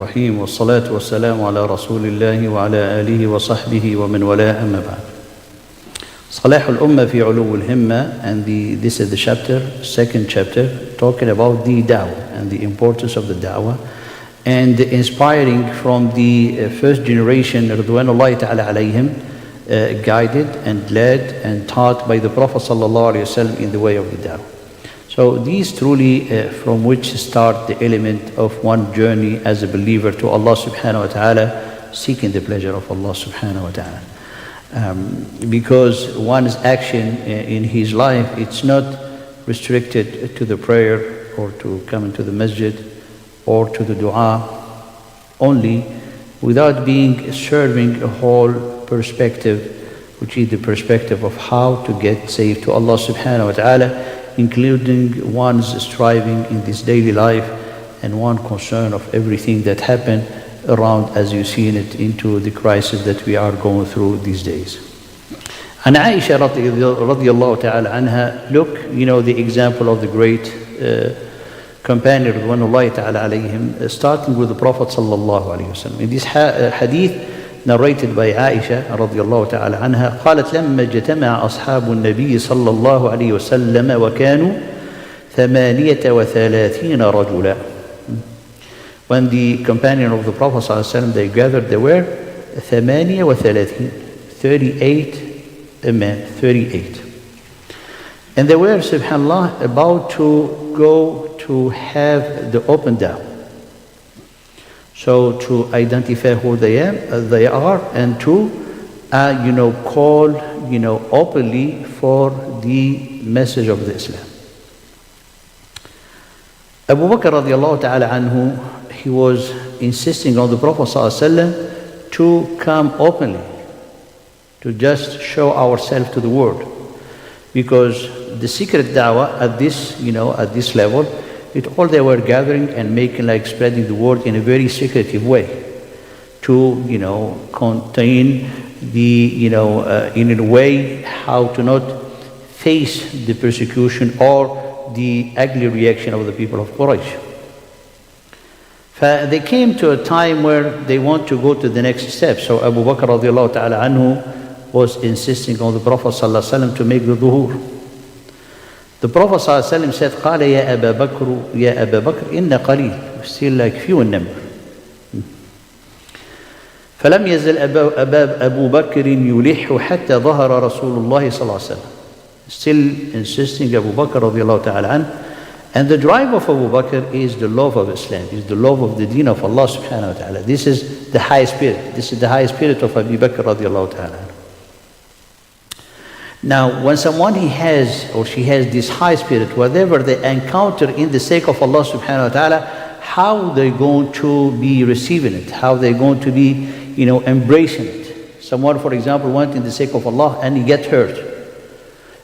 الرحيم والصلاة والسلام على رسول الله وعلى آله وصحبه ومن والاه أما بعد. صلاح al-Ummah fi Ulu al-Himma, and this is the second chapter, talking about the da'wah and the importance of the da'wah, and inspiring from the first generation, Ridwanullahi ta'ala alayhim, guided and led and taught by the Prophet sallallahu alayhi wa sallam in the way of the da'wah. So these truly from which start the element of one journey as a believer to Allah subhanahu wa ta'ala, seeking the pleasure of Allah subhanahu wa ta'ala. Because one's action in his life, it's not restricted to the prayer or to coming to the masjid or to the dua only, without being serving a whole perspective, which is the perspective of how to get saved to Allah subhanahu wa ta'ala, including one's striving in this daily life and one concern of everything that happened around, as you see in it, into the crisis that we are going through these days. And Aisha radiallahu ta'ala anha, look, the example of the great companion Ridwanullahi ta'ala alayhim, starting with the Prophet sallallahu alayhi wa sallam. In this hadith narrated by Aisha radiallahu ta'ala anha, قالت لما اجتمع أصحاب النبي صلى الله عليه وسلم وكانوا 38 رجلا. When the companion of the Prophet sallallahu alayhi wa sallam, they gathered, there were 38 men, 38. And they were, subhanallah, about to go to have the open da'wah. So to identify who they are, and to, call, openly for the message of the Islam. Abu Bakr radiallahu ta'ala anhu, he was insisting on the Prophet sallallahu alaihi wasallam to come openly, to just show ourselves to the world, because the secret da'wah at this, at this level, all they were gathering and making, like spreading the word in a very secretive way, to contain the in a way how to not face the persecution or the ugly reaction of the people of Quraysh. They came to a time where they want to go to the next step. So Abu Bakr radiallahu ta'ala anhu was insisting on the Prophet sallallahu alaihi wasallam to make the dhuhur. The Prophet ﷺ said, قال يا أبا بكر إن قليل, still like few in number. فلم يزل أبو بكر يلح حتى ظهر رسول الله صلى الله عليه وسلم. Still insisting Abu Bakr radiallahu ta'ala anhu. And the drive of Abu Bakr is the love of Islam, is the love of the deen of Allah subhanahu wa ta'ala. This is the high spirit. This is the high spirit of Abu Bakr radiallahu ta'ala anhu. Now, when someone he has or she has this high spirit, whatever they encounter in the sake of Allah subhanahu wa ta'ala, how they're going to be receiving it, how they're going to be, embracing it. Someone, for example, went in the sake of Allah and he gets hurt.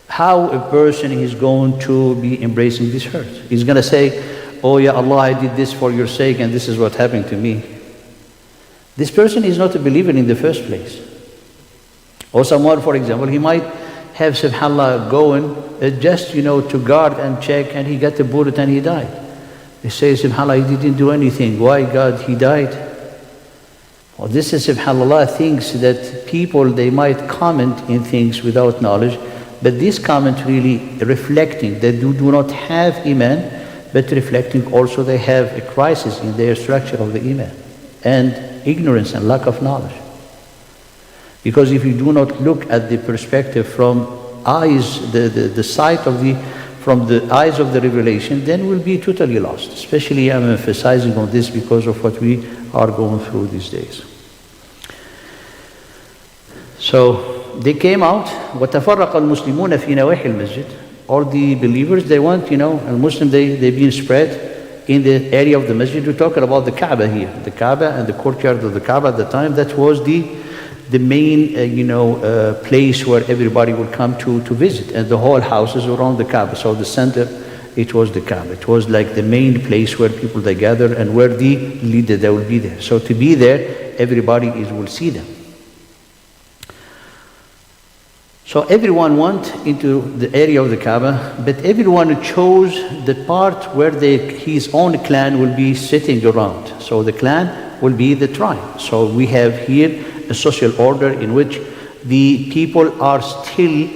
How a person is going to be embracing this hurt? He's going to say, oh yeah, Allah, I did this for your sake and this is what happened to me. This person is not a believer in the first place. Or someone, for example, he might have, subhanAllah, going just, to guard and check, and he got a bullet and he died. They say, subhanAllah, he didn't do anything. Why, God, he died? Well, this is, subhanAllah, things that people, they might comment in things without knowledge, but this comment really reflecting that they do not have Iman, but reflecting also they have a crisis in their structure of the Iman, and ignorance and lack of knowledge. Because if you do not look at the perspective from eyes, the sight of from the eyes of the revelation, then we'll be totally lost. Especially I'm emphasizing on this because of what we are going through these days. So they came out, وَتَفَرَّقَ الْمُسْلِمُونَ فِي نَوَاحِ الْمَسْجِدِ. All the believers, they went, Muslim, they've been spread in the area of the masjid. We're talking about the Kaaba here. The Kaaba and the courtyard of the Kaaba at the time, that was the main, place where everybody would come to visit, and the whole houses around the Kaaba. So the center, it was the Kaaba. It was like the main place where people they gather and where the leader they will be there. So to be there, everybody will see them. So everyone went into the area of the Kaaba, but everyone chose the part where his own clan will be sitting around. So the clan will be the tribe. So we have here a social order in which the people are still,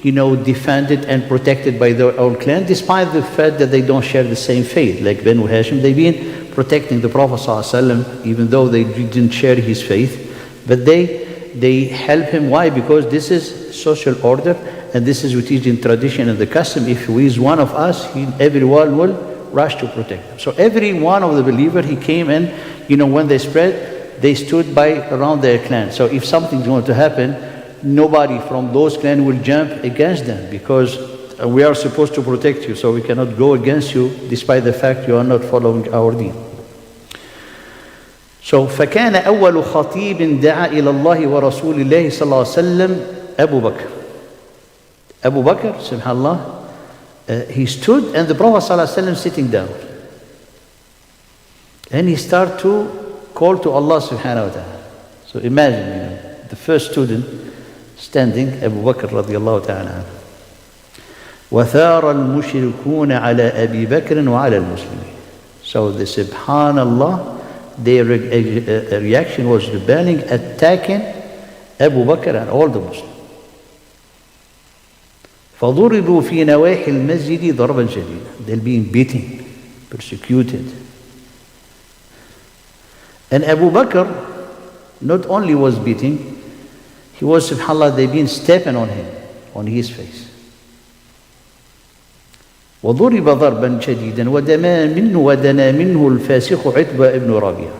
defended and protected by their own clan, despite the fact that they don't share the same faith. Like Banu Hashim, they've been protecting the Prophet ﷺ, even though they didn't share his faith. But they help him. Why? Because this is social order, and this is what is in tradition and the custom. If he is one of us, everyone will rush to protect him. So every one of the believer, he came in, when they spread, they stood by around their clan. So if something's going to happen, nobody from those clans will jump against them, because we are supposed to protect you, so we cannot go against you despite the fact you are not following our deen. So فكان أول خطيب دعا إلى الله ورسول الله صلى الله عليه وسلم أبو بكر. Abu Bakr, subhanallah, he stood and the Prophet صلى الله عليه وسلم sitting down. And he started to call to Allah subhanahu wa ta'ala. So imagine, the first student standing, Abu Bakr radiallahu ta'ala. وثار المشركون على أبي بكر وعلى المسلمين. So the subhanallah, their reaction was rebelling, attacking Abu Bakr and all the Muslims. فضربوا في نواحي المسجد ضربا شديدا. They're being beaten, persecuted. And Abu Bakr not only was beating, he was, subhanAllah, they've been stepping on him, on his face. وضرب ضربا شديدا ودنا منه الفاسق عتبة ابن ربيعة.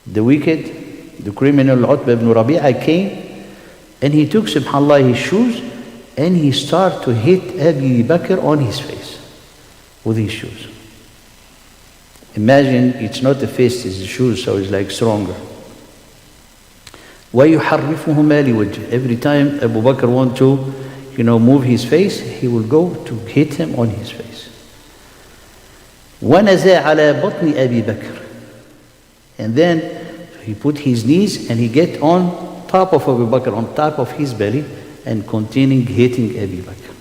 The wicked, the criminal Utbah ibn Rabi'ah came and he took, subhanAllah, his shoes and he started to hit Abu Bakr on his face with his shoes. Imagine, it's not the face, it's the shoes, so it's like stronger. وَيُحَرِّفُهُمَا لِوَجْهِ. Every time Abu Bakr want to, move his face, he will go to hit him on his face. وَنَزَى عَلَى بَطْنِ أَبِي بَكْرٍ. And then he put his knees and he get on top of Abu Bakr, on top of his belly, and continuing hitting Abu Bakr.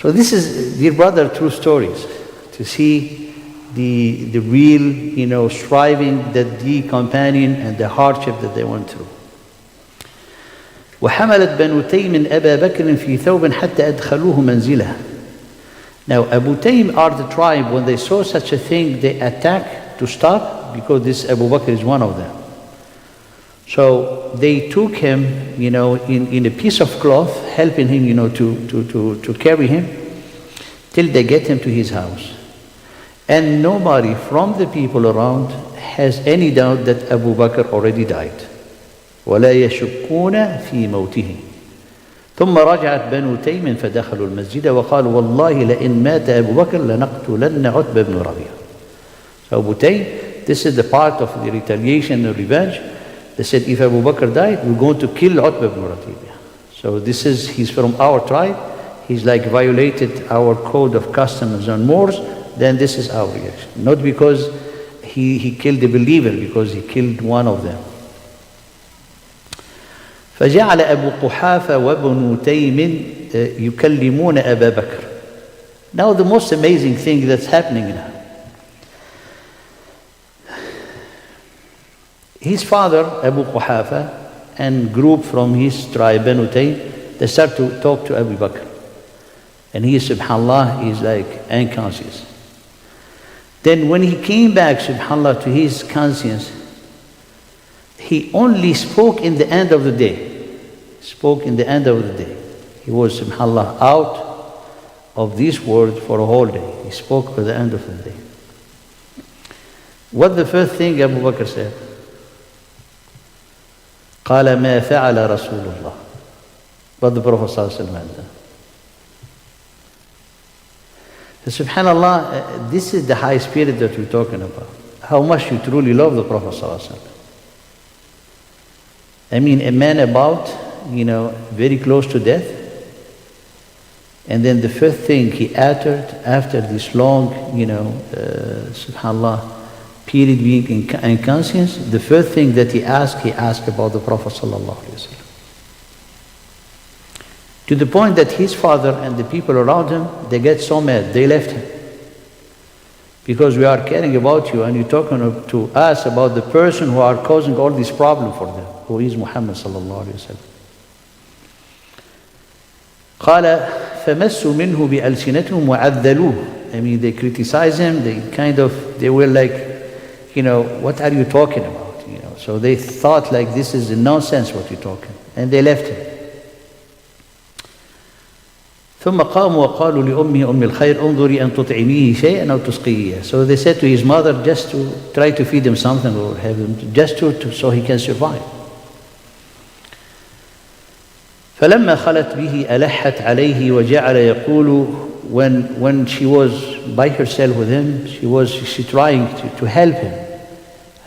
So this is, dear brother, true stories, to see the real, striving that the companion and the hardship that they went through. وحملت بنو تيم أبا بكر في ثوب حتى أدخلوه منزله. Now Abu Taym are the tribe, when they saw such a thing, they attack to stop, because this Abu Bakr is one of them. So they took him, in a piece of cloth, helping him, to carry him, till they get him to his house. And nobody from the people around has any doubt that Abu Bakr already died. ولا يشكون في موته. ثم رجعت بنو تيم فدخلوا المسجد وقالوا والله لئن مات أبو بكر لنقتلن عتبة بن ربيعة. So Abu Taym, this is the part of the retaliation and revenge. They said, if Abu Bakr died, we're going to kill Utbah ibn Rabi'ah. So he's from our tribe. He's like violated our code of customs and mores. Then this is our reaction. Not because he killed a believer, because he killed one of them. فجعل أبو قحافة وابن تيم يكلمون أبا بكر. Now the most amazing thing that's happening now. His father, Abu Quhafa, and group from his tribe, Banu Taym, they start to talk to Abu Bakr. And he, subhanAllah, is like unconscious. Then when he came back, subhanAllah, to his conscience, he only spoke in the end of the day. Spoke in the end of the day. He was, subhanAllah, out of this world for a whole day. He spoke at the end of the day. What the first thing Abu Bakr said? قال ما فعل رسول الله. What the Prophet ﷺ had done. So subhanAllah, this is the high spirit that we're talking about. How much you truly love the Prophet ﷺ. I mean, a man about, very close to death, and then the first thing he uttered after this long, subhanAllah, period being in conscience, the first thing that he asked about the Prophet ﷺ. To the point that his father and the people around him, they get so mad, they left him. because we are caring about you and you're talking to us about the person who are causing all this problem for them, who is Muhammad sallallahu alayhi wa sallam. قال فمسوا منه بألسنتهم وعذلوه. I mean, they criticize him, they were like, what are you talking about? So they thought like this is nonsense what you're talking, and they left him. ثم قاموا وقالوا لأمه أم الخير انظري أن تطعميه شيئا أو تسقيه. So they said to his mother just to try to feed him something or have him just so he can survive. فلما خلت به ألحت عليه وجعل يقول. When she was by herself with him, she trying to help him.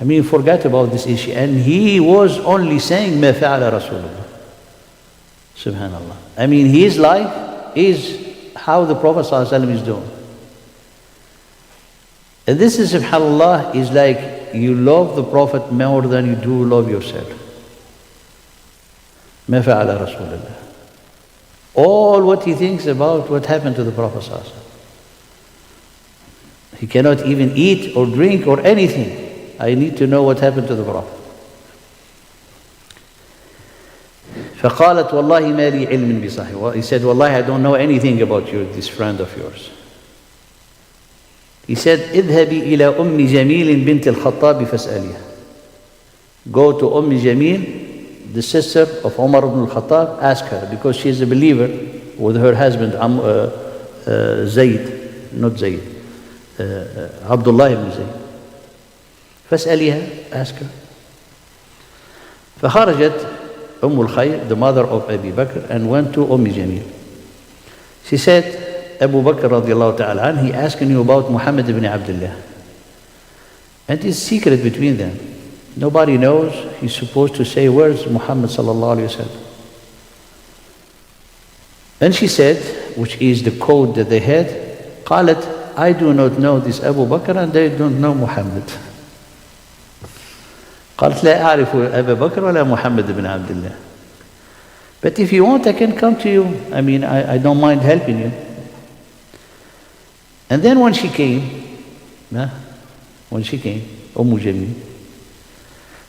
I mean, forget about this issue, and he was only saying ما فعل رسول الله. Subhanallah. I mean, his life is how the Prophet ﷺ is doing. And this is, subhanallah, is like you love the Prophet more than you do love yourself. ما فعل رسول الله. All what he thinks about what happened to the Prophet ﷺ. He cannot even eat or drink or anything. I need to know what happened to the Prophet. فقالت والله ما لي علم بصاحب. Well, he said, Wallahi, I don't know anything about this friend of yours. He said, اذهبي إلى أم جميل بنت الخطاب فاسأليها. Go to Jamil, the sister of Umar ibn al-Khattab, ask her, because she is a believer with her husband Zayd, not Zayd, Abdullah ibn Zayd. فاسأليها, ask her. فخرجت الخير, the mother of Abu Bakr, and went to Jamil. She said, Abu Bakr radiallahu ta'ala, he asking you about Muhammad ibn Abdullah. And it's secret between them. Nobody knows. He's supposed to say, where's Muhammad sallallahu alayhi wa sallam? And she said, which is the code that they had, قالت, I do not know this Abu Bakr and they don't know Muhammad. قالت لا أعرف أبا بكر ولا محمد بن عبد الله. But if you want, I can come to you. I mean, I don't mind helping you. And then when she came, Jamil,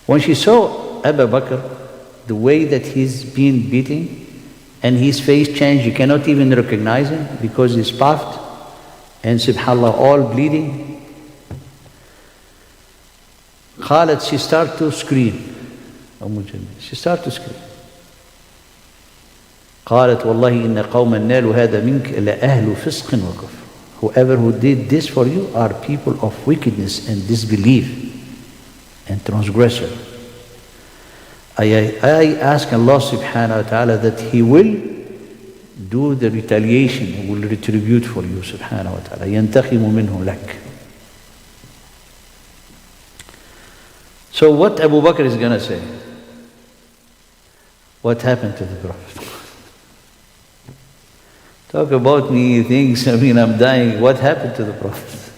when she saw Abu Bakr, the way that he's been beaten, and his face changed, you cannot even recognize him because he's puffed, and subhanallah, all bleeding. قالت, she started to scream. She started to scream. قالت والله إن قوما نالوا هذا منك لأهل فسق وكفر. Whoever who did this for you are people of wickedness and disbelief and transgressor. I ask Allah subhanahu wa ta'ala that He will do the retaliation, He will retribute for you subhanahu wa ta'ala. ينتقم منه لك. So what Abu Bakr is going to say? What happened to the Prophet? Talk about me things, I mean, I'm dying. What happened to the Prophet?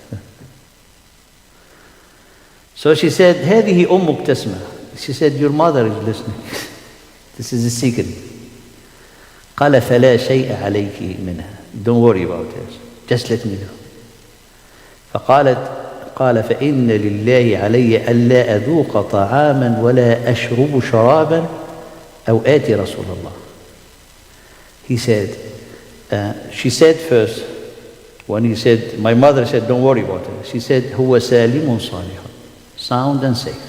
So she said, هذه أمك تسمع. She said, your mother is listening. This is a secret. قال فلا شيء عليك منها. Don't worry about it. Just let me know. فقالت قال فإن لله علي ألا أذوق طعاما ولا أشرب شرابا أو آتي رسول الله. He said, she said first, when he said, my mother said, don't worry about it. She said, هو سالم صالح, sound and safe.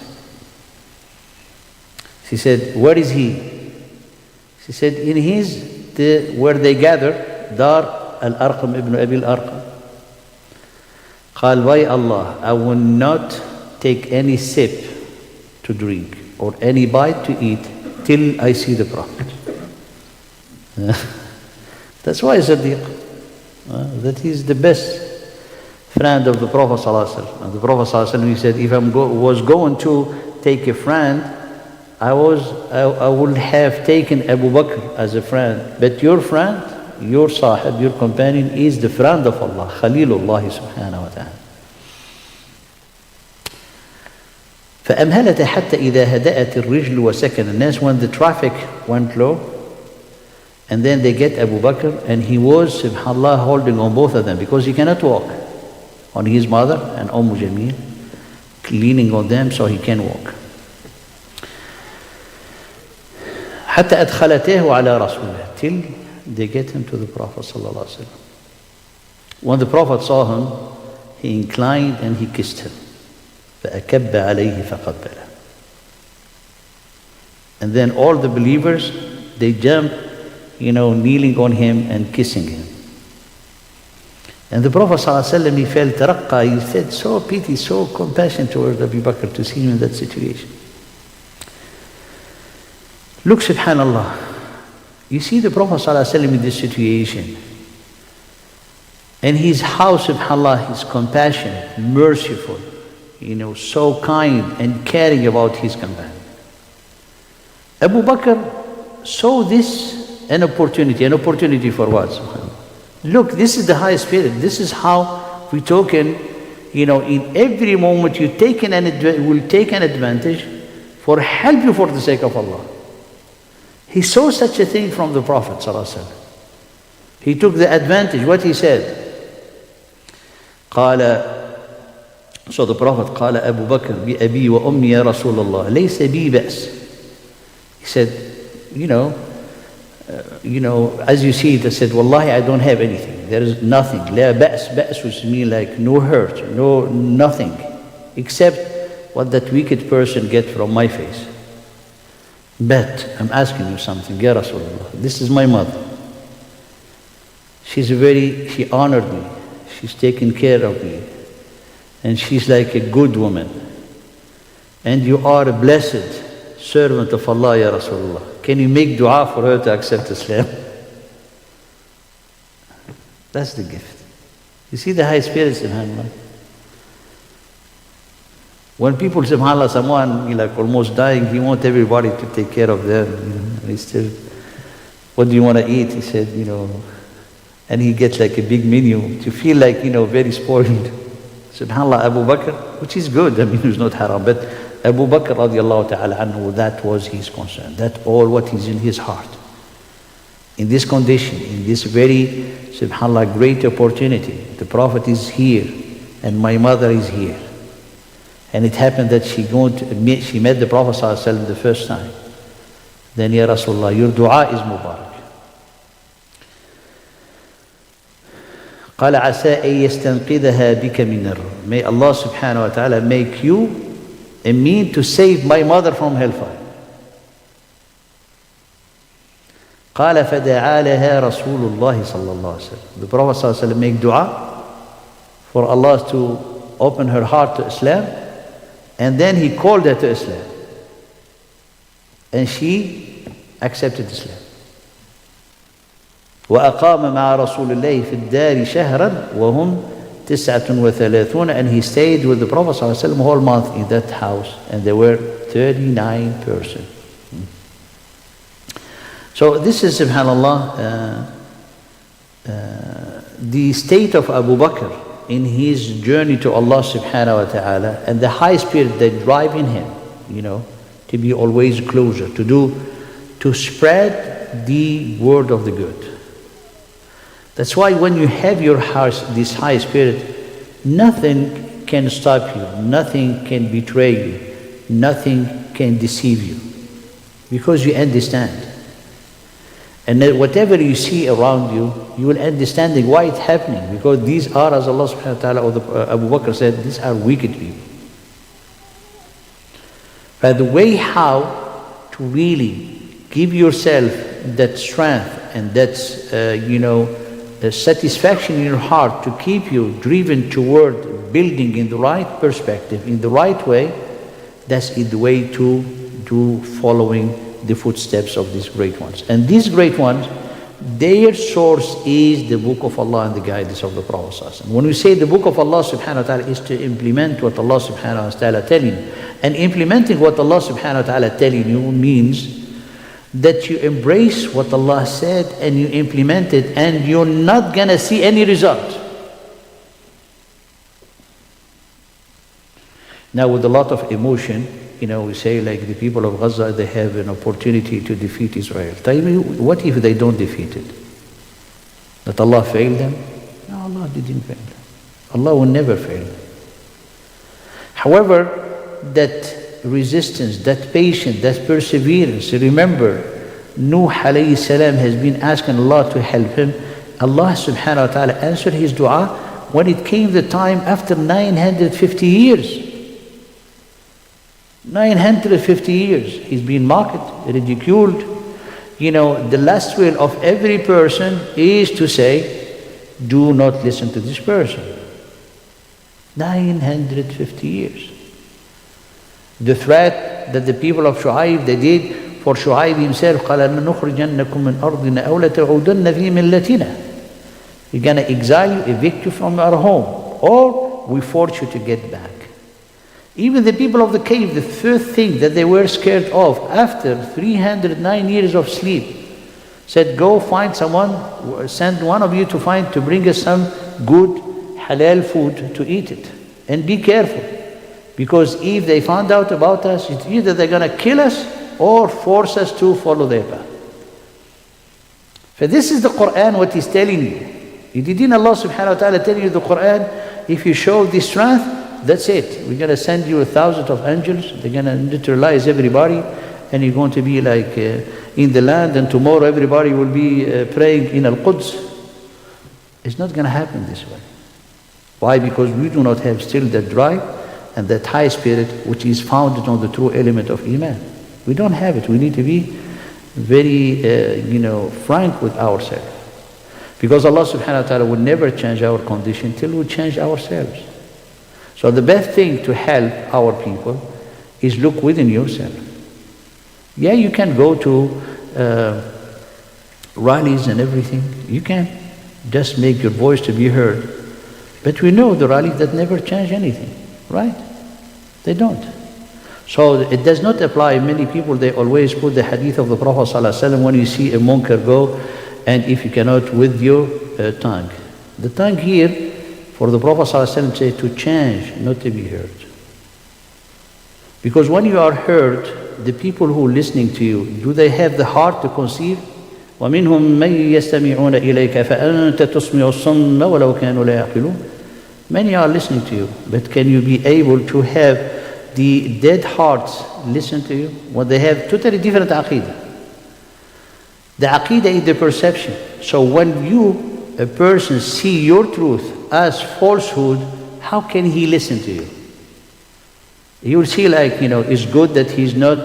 She said, where is he? She said, in where they gathered, Dar al-Arqam ibn Abi al-Arqam. قال, by Allah, I will not take any sip to drink or any bite to eat till I see the Prophet. That's why Siddiq, that he's the best friend of the Prophet ﷺ. And the Prophet ﷺ, he said, if I was going to take a friend, I would have taken Abu Bakr as a friend. But your friend, your sahib, your companion is the friend of Allah, Khalilullah subhanahu wa ta'ala. فأمهلت حتى إذا هدأت الرجل وسكن الناس. When the traffic went low, and then they get Abu Bakr, and he was, subhanallah, holding on both of them because he cannot walk on his mother and Jamil, leaning on them so he can walk. حتى أدخلته على رسوله, till they get him to the Prophet sallallahu alaihi wasallam. When the Prophet saw him, he inclined and he kissed him. فأكب عليه فقبله. And then all the believers, they jumped, kneeling on him and kissing him. And the Prophet ﷺ, he felt raqqa, he felt so pity, so compassion towards Abu Bakr to see him in that situation. Look, subhanallah, you see the Prophet ﷺ in this situation, and his how, subhanallah, he's compassionate, merciful, so kind and caring about his companion. Abu Bakr saw this an opportunity for what? SubhanAllah. Look, this is the high spirit. This is how we talk in every moment you will take an advantage for help you for the sake of Allah. He saw such a thing from the Prophet ﷺ. He took the advantage. What he said? So the Prophet قال أبو بكر بأبي وأمي يا رسول الله ليس بي بأس. He said, as you see it, I said, Wallahi, I don't have anything. There is nothing. لا بأس. بأس which means like no hurt, nothing, except what that wicked person get from my face. But I'm asking you something, Ya Rasulullah. This is my mother. She honored me. She's taken care of me. And she's like a good woman. And you are a blessed servant of Allah, Ya Rasulullah. Can you make dua for her to accept Islam? That's the gift. You see the high spirit, subhanAllah. When people, subhanAllah, someone like almost dying, he wants everybody to take care of them. He still, what do you want to eat? He said, and he gets like a big menu to feel like, very spoiled. SubhanAllah, Abu Bakr, which is good, it's not haram, but Abu Bakr radiallahu ta'ala anhu, that was his concern. That's all what is in his heart. In this condition, in this very, subhanAllah, great opportunity, the Prophet is here and my mother is here. And it happened that she met the Prophet ﷺ the first time. Then, Ya Rasulullah, your dua is Mubarak. قال عسى أن يستنقذها بك من النار. May Allah subhanahu wa ta'ala make you a mean to save my mother from hellfire. قال فدعا لها رسول الله صلى الله عليه وسلم. The Prophet صلى الله عليه وسلم make dua for Allah to open her heart to Islam, and then he called her to Islam, and she accepted Islam. وأقام مع رسول الله في الدار شهرا وهم 39, and he stayed with the Prophet ﷺ whole month in that house, and there were 39 persons. So this is, subhanAllah, the state of Abu Bakr in his journey to Allah subhanahu wa ta'ala, and the high spirit that drive in him, to be always closer, to spread the word of the good. That's why when you have your heart, this high spirit, nothing can stop you, nothing can betray you, nothing can deceive you, because you understand. And then whatever you see around you, you will understanding why it's happening, because these are, as Allah subhanahu wa ta'ala, or Abu Bakr said, these are wicked people. But the way how to really give yourself that strength and that, the satisfaction in your heart to keep you driven toward building in the right perspective, in the right way, that's the way to do following the footsteps of these great ones. And these great ones, their source is the book of Allah and the guidance of the Prophet. When we say the book of Allah subhanahu wa ta'ala is to implement what Allah subhanahu wa ta'ala telling you. And implementing what Allah subhanahu wa ta'ala telling you means that you embrace what Allah said and you implement it, and you're not gonna see any result. Now with a lot of emotion, we say like the people of Gaza, they have an opportunity to defeat Israel. Tell me, what if they don't defeat it? That Allah failed them? No, Allah didn't fail them. Allah will never fail. However, that resistance, that patience, that perseverance, remember, Nuh alayhi salam has been asking Allah to help him. Allah subhanahu wa ta'ala answered his dua when it came the time after 950 years. 950 years. He's been mocked, ridiculed. You know, the last will of every person is to say, do not listen to this person. 950 years. The threat that the people of Shu'aib, they did for Shu'aib himself, قَالَ لَنُخْرِجَنَّكُم مِّنْ أَرْضِنَا أَوْ لَتَعُودَنَّ فِي مِلَّتِنَا. We're going to exile you, evict you from our home, or we force you to get back. Even the people of the cave, the first thing that they were scared of after 309 years of sleep, said, go find someone, send one of you to bring us some good halal food to eat it. And be careful, because if they found out about us, it's either they're going to kill us or force us to follow their path. For this is the Quran, what He's telling you. Didn't Allah subhanahu wa ta'ala tell you the Quran, if you show this strength, that's it. We're going to send you 1,000 of angels. They're going to neutralize everybody. And you're going to be like in the land. And tomorrow everybody will be praying in Al-Quds. It's not going to happen this way. Why? Because we do not have still that drive and that high spirit which is founded on the true element of Iman. We don't have it. We need to be very, frank with ourselves. Because Allah subhanahu wa ta'ala will never change our condition till we change ourselves. So the best thing to help our people is look within yourself. Yeah, you can go to rallies and everything. You can just make your voice to be heard. But we know the rallies that never change anything, right? They don't. So it does not apply. Many people, they always put the hadith of the Prophet ﷺ when you see a munkar go, and if you cannot with your tongue. The tongue here, for the Prophet ﷺ said to change, not to be heard. Because when you are heard, the people who are listening to you, do they have the heart to conceive? وَمِنْهُمْ مَنْ يَسْتَمِعُونَ إِلَيْكَ فَأَنْتَ تُسْمِعُ الصُّمَّ وَلَوْ كَانُوا لَا يَعْقِلُونَ. Many are listening to you, but can you be able to have the dead hearts listen to you? When they have totally different aqidah. The aqidah is the perception. So when a person see your truth as falsehood, how can he listen to you? You will see it's good that he's not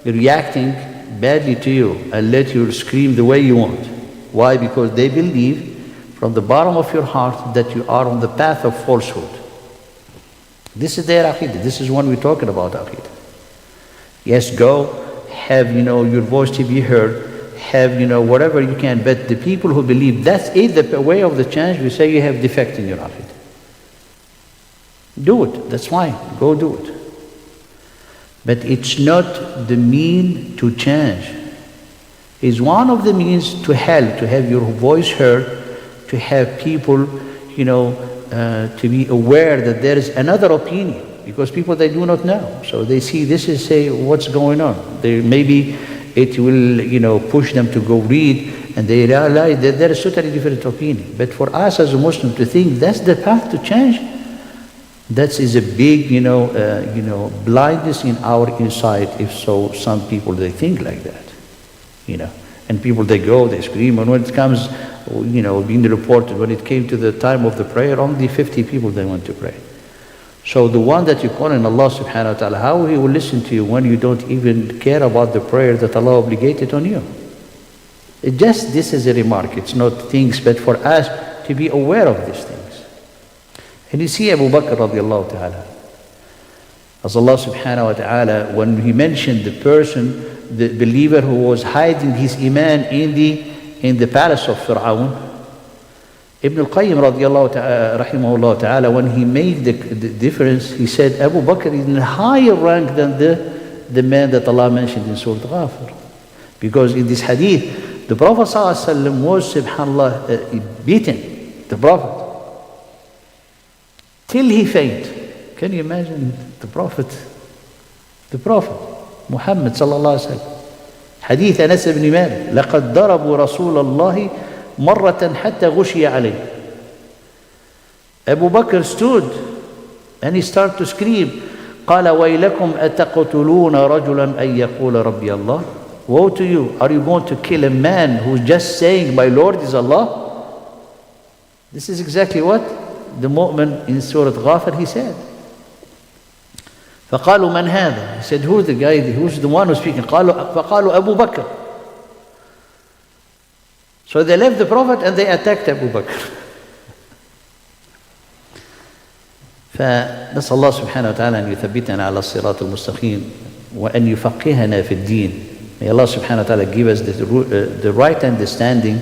reacting badly to you and let you scream the way you want. Why? Because they believe from the bottom of your heart that you are on the path of falsehood. This is their aqidah. This is when we're talking about aqidah. Yes, go, have your voice to be heard, have whatever you can, but the people who believe that is the way of the change, we say you have defect in your aqidah. Do it, that's fine, go do it. But it's not the mean to change. It's one of the means to help, to have your voice heard, to have people, to be aware that there is another opinion. Because people, they do not know. So they see this is, say, what's going on. Maybe it will, push them to go read, and they realize that there is totally different opinion. But for us as a Muslim to think that's the path to change, that is a big, blindness in our insight. If so, some people, they think like that, And people, they go, they scream, and when it comes, being reported, when it came to the time of the prayer, only 50 people, they went to pray. So the one that you call in Allah subhanahu wa ta'ala, how He will listen to you when you don't even care about the prayer that Allah obligated on you? This is a remark, it's not things, but for us to be aware of these things. And you see Abu Bakr radiallahu ta'ala, as Allah subhanahu wa ta'ala, when He mentioned the person, the believer who was hiding his iman in the palace of Fir'aun, Ibn al-Qayyim radiallahu ta'ala, rahimahullah ta'ala, when he made the difference, he said Abu Bakr is in a higher rank than the man that Allah mentioned in Surah Ghafir. Because in this hadith, the Prophet ﷺ was, subhanAllah, beaten, the Prophet, till he fainted. Can you imagine the Prophet Muhammad sallallahu alaihi wasallam? Hadith Anas ibn Malik, لَقَدْ ضَرَبُوا رَسُولَ اللَّهِ مرة حتى غشي عليه. Abu Bakr stood and he started to scream, قال ويلكم أتقتلون رجلا أن يقول ربي الله. Woe to you, are you going to kill a man who's just saying my Lord is Allah? This is exactly what the mu'min in Surah Ghafir he said. فقالوا من هذا? He said, who's the guy, who's the one who's speaking? فقالوا أبو بكر. So they left the Prophet and they attacked Abu Bakr. فنسأل الله سبحانه وتعالى أن يثبتنا على الصراط المستقيم وأن يفقهنا في الدين. May Allah subhanahu wa ta'ala give us the right understanding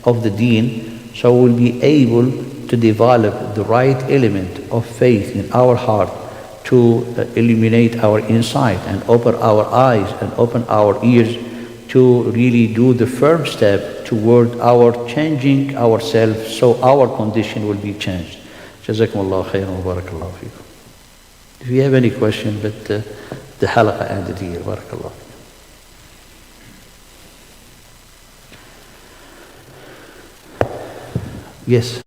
of the deen, so we'll be able to develop the right element of faith in our heart to illuminate our insight and open our eyes and open our ears to really do the firm step toward our changing ourselves so our condition will be changed. Jazakumullah khairan wa barakallahu feekum. If you have any question, but the halaqa ended here. Barakallah. Yes.